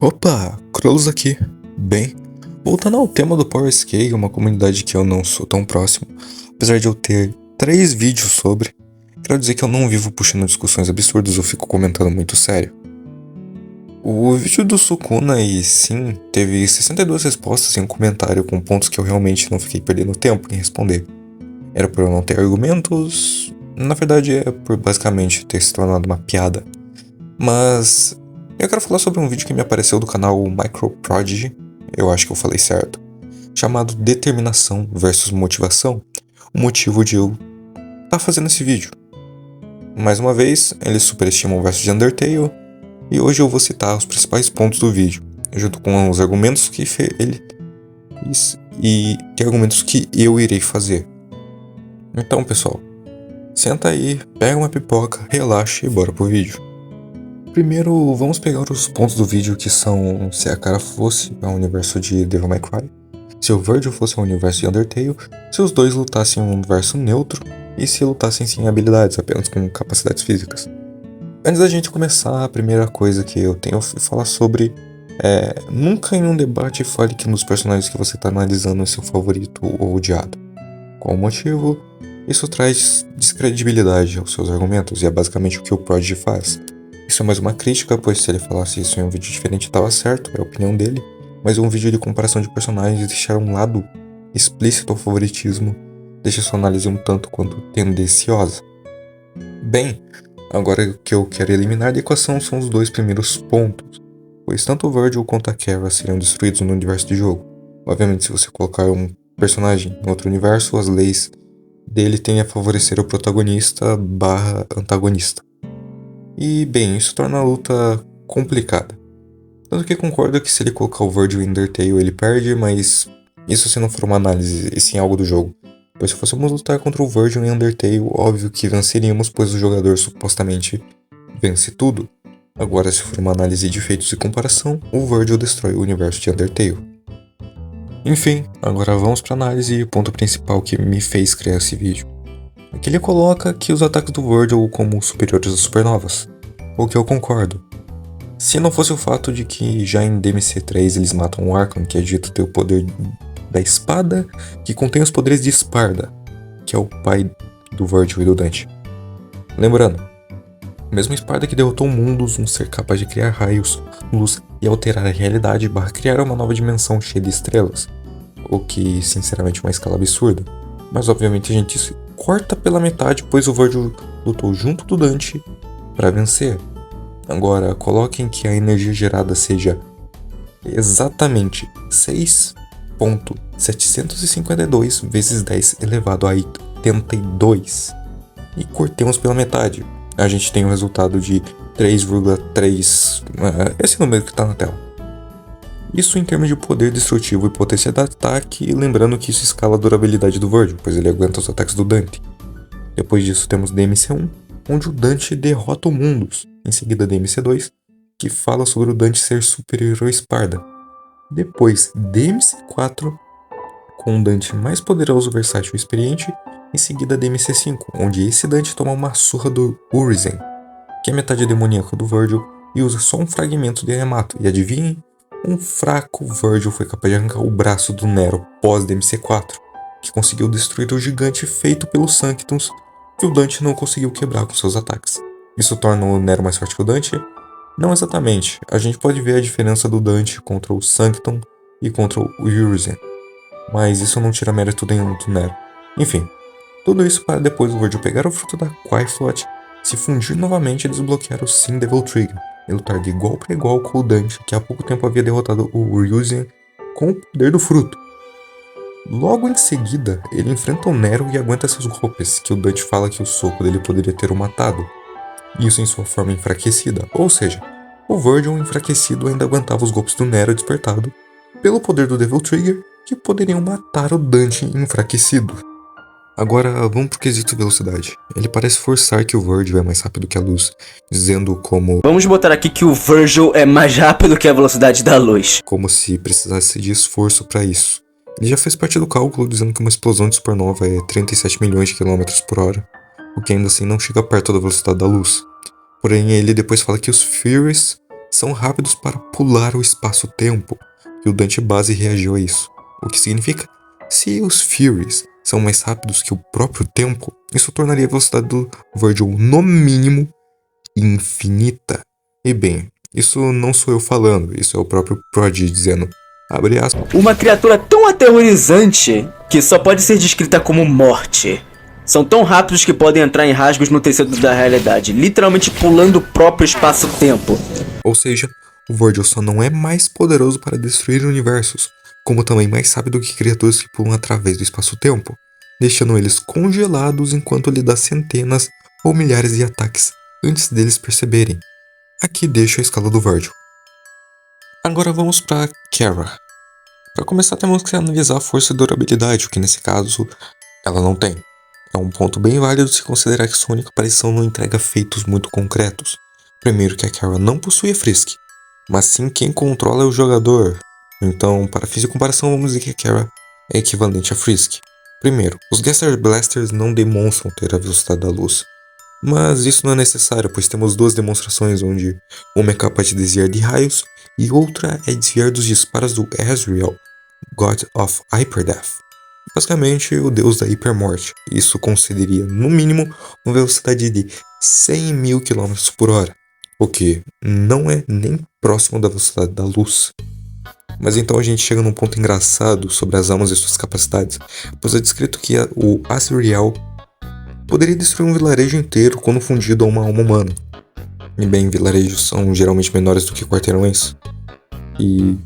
Opa, Crolos aqui. Bem, voltando ao tema do Power Scale, uma comunidade que eu não sou tão próximo, apesar de eu ter 3 vídeos sobre, quero dizer que eu não vivo puxando discussões absurdas ou fico comentando muito sério. O vídeo do Sukuna e sim, teve 62 respostas em um comentário com pontos que eu realmente não fiquei perdendo tempo em responder. Era por eu não ter argumentos, na verdade é por basicamente ter se tornado uma piada. Mas eu quero falar sobre um vídeo que me apareceu do canal MicroProdigy, eu acho que eu falei certo, chamado Determinação versus Motivação, o motivo de eu estar fazendo esse vídeo. Mais uma vez, eles superestimam o verso de Undertale, e hoje eu vou citar os principais pontos do vídeo, junto com os argumentos que ele fez e que argumentos que eu irei fazer. Então, pessoal, senta aí, pega uma pipoca, relaxa e bora pro vídeo. Primeiro, vamos pegar os pontos do vídeo que são se a Kara fosse ao universo de Devil May Cry, se o Virgil fosse ao universo de Undertale, se os dois lutassem em um universo neutro e se lutassem sem habilidades, apenas com capacidades físicas. Antes da gente começar, a primeira coisa que eu tenho a falar sobre é: nunca em um debate fale que um dos personagens que você está analisando é seu favorito ou odiado. Qual o motivo? Isso traz descredibilidade aos seus argumentos e é basicamente o que o Prodigy faz. Isso é mais uma crítica, pois se ele falasse isso em um vídeo diferente estava certo, é a opinião dele, mas um vídeo de comparação de personagens e deixar um lado explícito ao favoritismo deixa sua análise um tanto quanto tendenciosa. Bem, agora o que eu quero eliminar da equação são os dois primeiros pontos, pois tanto o Virgil quanto a Kara serão destruídos no universo de jogo. Obviamente, se você colocar um personagem em outro universo, as leis dele têm a favorecer o protagonista barra antagonista. E, bem, isso torna a luta complicada. Tanto que concordo que se ele colocar o Virgil em Undertale ele perde, mas isso se não for uma análise e sim algo do jogo. Pois se fôssemos lutar contra o Virgil em Undertale, óbvio que venceríamos, pois o jogador supostamente vence tudo. Agora, se for uma análise de feitos e comparação, o Virgil destrói o universo de Undertale. Enfim, agora vamos para a análise e o ponto principal que me fez criar esse vídeo. Aqui ele coloca que os ataques do Virgil como superiores às supernovas, o que eu concordo. Se não fosse o fato de que já em DMC3 eles matam o Archon, que é dito ter o poder da espada, que contém os poderes de Sparda, que é o pai do Virgil e do Dante. Lembrando, o mesmo Sparda que derrotou mundos, um ser capaz de criar raios, luz e alterar a realidade barra criar uma nova dimensão cheia de estrelas, o que sinceramente é uma escala absurda, mas obviamente a gente corta pela metade, pois o Virgil lutou junto do Dante para vencer. Agora, coloquem que a energia gerada seja exatamente 6.752 vezes 10 elevado a 82. E cortemos pela metade. A gente tem um resultado de 3,3, esse número que está na tela. Isso em termos de poder destrutivo e potência de ataque, lembrando que isso escala a durabilidade do Virgil, pois ele aguenta os ataques do Dante. Depois disso temos DMC1, onde o Dante derrota o Mundus. Em seguida DMC2, que fala sobre o Dante ser superior ao Sparda. Depois DMC4, com o Dante mais poderoso, versátil e experiente. Em seguida DMC5, onde esse Dante toma uma surra do Urizen, que é metade demoníaca do Virgil, e usa só um fragmento de Yamato. E adivinhem? Um fraco Virgil foi capaz de arrancar o braço do Nero pós DMC4, que conseguiu destruir o gigante feito pelos Sanctums, que o Dante não conseguiu quebrar com seus ataques. Isso torna o Nero mais forte que o Dante? Não exatamente, a gente pode ver a diferença do Dante contra o Sanctum e contra o Urizen, mas isso não tira mérito nenhum do Nero. Enfim, tudo isso para depois o Virgil pegar o fruto da Qyflot, se fundir novamente e desbloquear o Sin Devil Trigger, e lutar de igual para igual com o Dante, que há pouco tempo havia derrotado o Urizen com o poder do fruto. Logo em seguida, ele enfrenta o Nero e aguenta seus golpes, que o Dante fala que o soco dele poderia ter o matado. Isso em sua forma enfraquecida, ou seja, o Virgil enfraquecido ainda aguentava os golpes do Nero despertado pelo poder do Devil Trigger, que poderiam matar o Dante enfraquecido. Agora vamos pro quesito velocidade. Ele parece forçar que o Virgil é mais rápido que a luz, dizendo como... Vamos botar aqui que o Virgil é mais rápido que a velocidade da luz. Como se precisasse de esforço para isso. Ele já fez parte do cálculo dizendo que uma explosão de supernova é 37 milhões de quilômetros por hora, o que ainda assim não chega perto da velocidade da luz. Porém, ele depois fala que os Furies são rápidos para pular o espaço-tempo, e o Dante Base reagiu a isso. O que significa, se os Furies são mais rápidos que o próprio tempo, isso tornaria a velocidade do Virgil, no mínimo, infinita. E bem, isso não sou eu falando, isso é o próprio Prodigy dizendo, abre aspas, Uma criatura tão aterrorizante que só pode ser descrita como morte. São tão rápidos que podem entrar em rasgos no tecido da realidade, literalmente pulando o próprio espaço-tempo. Ou seja, o Virgil só não é mais poderoso para destruir universos, como também mais rápido que criaturas que pulam através do espaço-tempo, deixando eles congelados enquanto lhe dá centenas ou milhares de ataques antes deles perceberem. Aqui deixo a escala do Virgil. Agora vamos para Kara. Para começar temos que analisar a força e durabilidade, o que nesse caso ela não tem. É um ponto bem válido se considerar que sua única aparição não entrega feitos muito concretos. Primeiro que a Kara não possui a Frisk, mas sim quem controla é o jogador. Então, para fins de comparação, vamos dizer que a Kara é equivalente a Frisk. Primeiro, os Gaster Blasters não demonstram ter a velocidade da luz. Mas isso não é necessário, pois temos duas demonstrações onde uma é capaz de desviar de raios e outra é desviar dos disparos do Azrael, God of Hyperdeath. Basicamente, o deus da hipermorte. Isso concederia, no mínimo, uma velocidade de 100 mil km por hora, o que não é nem próximo da velocidade da luz. Mas então a gente chega num ponto engraçado sobre as almas e suas capacidades, pois é descrito que o Azrael poderia destruir um vilarejo inteiro quando fundido a uma alma humana. E bem, vilarejos são geralmente menores do que quarteirões. E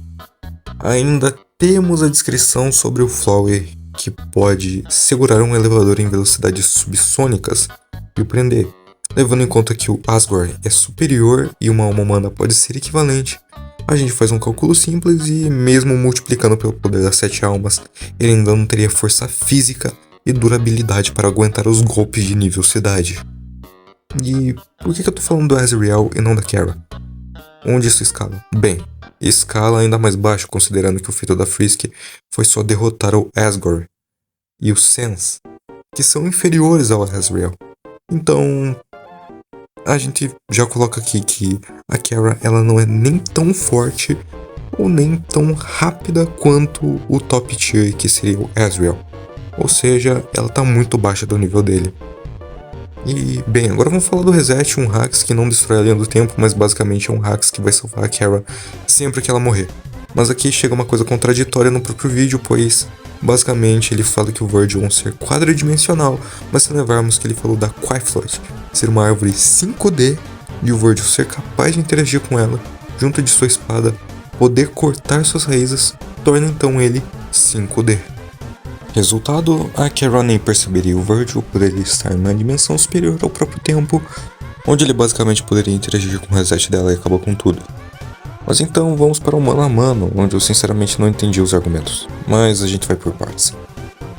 ainda temos a descrição sobre o Flowey, que pode segurar um elevador em velocidades subsônicas e o prender. Levando em conta que o Asgore é superior e uma alma humana pode ser equivalente, a gente faz um cálculo simples e, mesmo multiplicando pelo poder das 7 almas, ele ainda não teria força física e durabilidade para aguentar os golpes de nível cidade. E por que eu tô falando do Azrael e não da Kara? Onde isso escala? Bem, escala ainda mais baixo, considerando que o feito da Frisk foi só derrotar o Asgore e o Sense, que são inferiores ao Azrael. Então, a gente já coloca aqui que a Kara ela não é nem tão forte ou nem tão rápida quanto o top tier, que seria o Azrael. Ou seja, ela tá muito baixa do nível dele. E, bem, agora vamos falar do Reset, um Hax que não destrói a linha do tempo, mas basicamente é um Hax que vai salvar a Kara sempre que ela morrer. Mas aqui chega uma coisa contraditória no próprio vídeo, pois basicamente ele fala que o Virgil é um ser quadridimensional, mas se levarmos que ele falou da Qyfloyd ser uma árvore 5D e o Virgil ser capaz de interagir com ela, junto de sua espada, poder cortar suas raízes, torna então ele 5D. Resultado, a Kara nem perceberia o Virgil por ele estar em uma dimensão superior ao próprio tempo, onde ele basicamente poderia interagir com o reset dela e acabar com tudo. Mas então vamos para o mano a mano, onde eu sinceramente não entendi os argumentos, mas a gente vai por partes.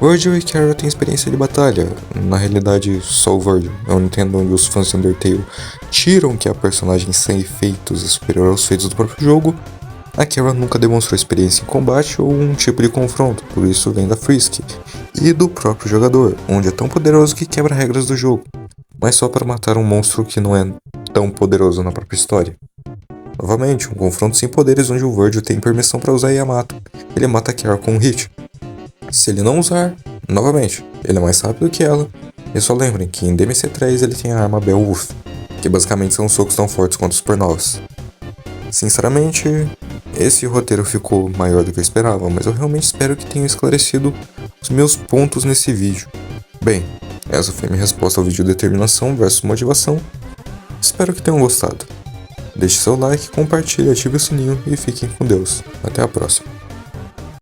Virgil e Kara têm experiência de batalha, na realidade só o Virgil. Eu entendo onde os fãs de Undertale tiram que a personagem sem efeitos é superior aos feitos do próprio jogo. A Kara nunca demonstrou experiência em combate ou um tipo de confronto, por isso vem da Frisk e do próprio jogador, onde é tão poderoso que quebra regras do jogo, mas só para matar um monstro que não é tão poderoso na própria história. Novamente, um confronto sem poderes onde o Virgil tem permissão para usar Yamato. Ele mata a Kara com um hit. Se ele não usar, novamente, ele é mais rápido que ela. E só lembrem que em DMC3 ele tem a arma Beowulf, que basicamente são socos tão fortes quanto supernovas. Sinceramente, esse roteiro ficou maior do que eu esperava, mas eu realmente espero que tenha esclarecido os meus pontos nesse vídeo. Bem, essa foi minha resposta ao vídeo Determinação versus Motivação. Espero que tenham gostado. Deixe seu like, compartilhe, ative o sininho e fiquem com Deus. Até a próxima.